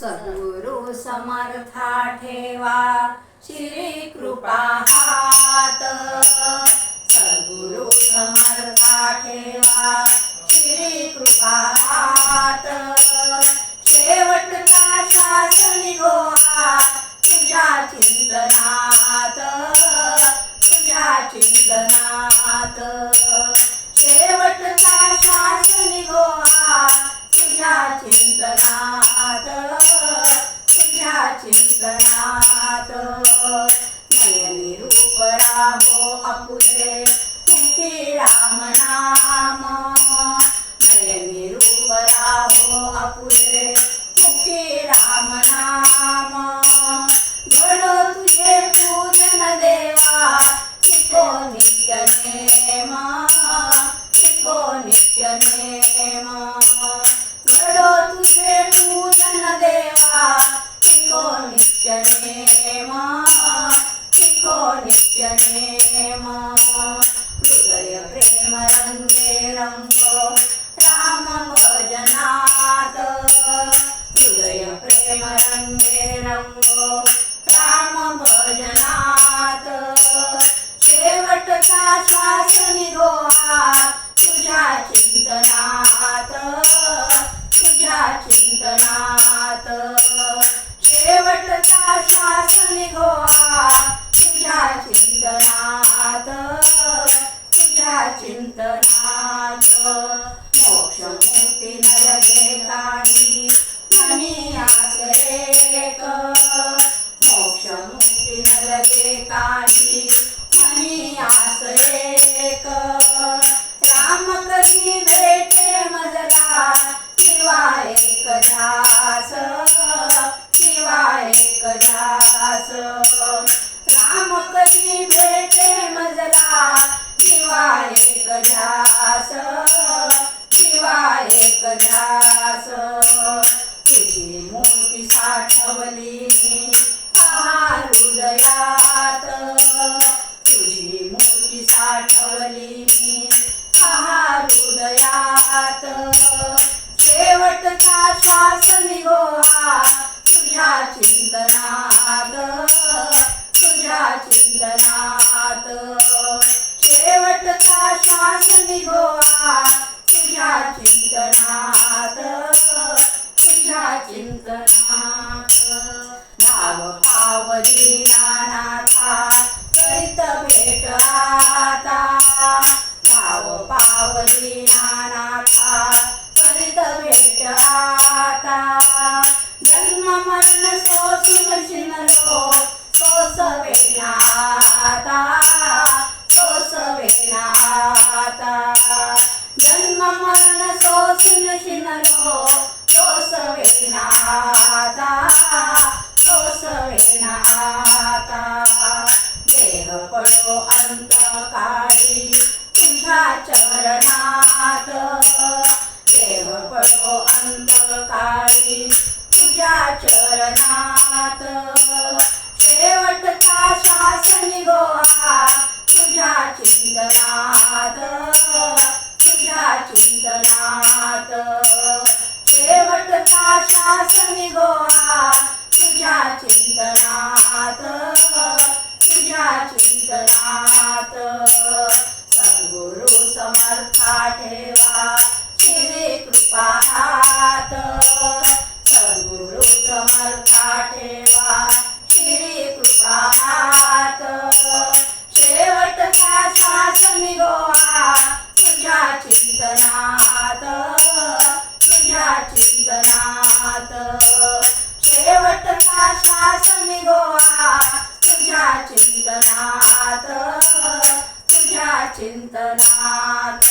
सद्गुरु समर्था ठेवा श्री कृपा हात। सद्गुरु समर्था ठेवा श्री कृपा हात। शेवटचा श्वास निघोवा तुझ्या चिंतनात, तुझ्या चिंतनात। शेवटचा श्वास निघोवा तुझ्या चिंतनात, तुझ्या चिंतनात। नयनी रूप राहो आपुले मुखी राम नाम। नयनी रूप राहो आपुले मुखी राम नाम। घडो तुझे पूजन देवा शिको नित्य नेम, शिको नित्य नेम। घडो तुझे पूजन देवा शिको नित्य नेम, शिको नित्य नेम। हृदय प्रेम रंगे रंगो राम भजनात। हृदय प्रेम रंगे रंगो राम भजनात। शेवटचा श्वास निघोवा तुझ्या चिंतनात, तुझ्या चिंतनात। शेवटचा श्वास निघोवा तुझ्या चिंतनात, तुझ्या चिंतनात। मोक्ष मुक्ती नरगे काढी मनी आसरेक। मोक्ष मुक्ती नरगे काढी मनी आसरेक। राम कधी भेटे मजला शिवा एक ध्यास, शिवा एक ध्यास। राम कधी भेटे मजला शिवा एक ध्यास, शिवा एक ध्यास। तुझी मूर्ती साठवली हृदयात। तुझी मूर्ती साठवली हृदयात। शेवटचा श्वास निघोवा तुझ्या चिंतनात, तुझ्या चिंतनात। शेवटचा श्वास निघोवा तुझ्या चिंतनात, तुझ्या चिंतनात। भाव भाव दीनानाथा करीत भेट आता। भाव भाव दीनानाथा करीत भेट आता। जन्म मरण सोसून शिनलो सोसवेना आता, सोसवेना आता। जन्म मरण सोसून शिनलो सोसवेना आता, सोसवेना आता। देह पडो अंतकाळी तुझ्या चरणात। देह पडो अंतकाळी तुझ्या चरणात। शेवटचा श्वास निघोवा तुझ्या चिंतनात, तुझ्या चिंतनात। शेवटचा श्वास निघोवा तुझ्या चिंतनात, तुझ्या चिंतनात। सद्गुरु समर्था ठेवा श्री कृपा हात। सद्गुरु समर्था ठेवा श्री कृपा हात। शेवटचा श्वास निघोवा तुझ्या चिंतनात, तुझ्या चिंतनात। शेवटचा श्वास निघोवा तुझ्या चिंतनात, तुझ्या चिंतनात।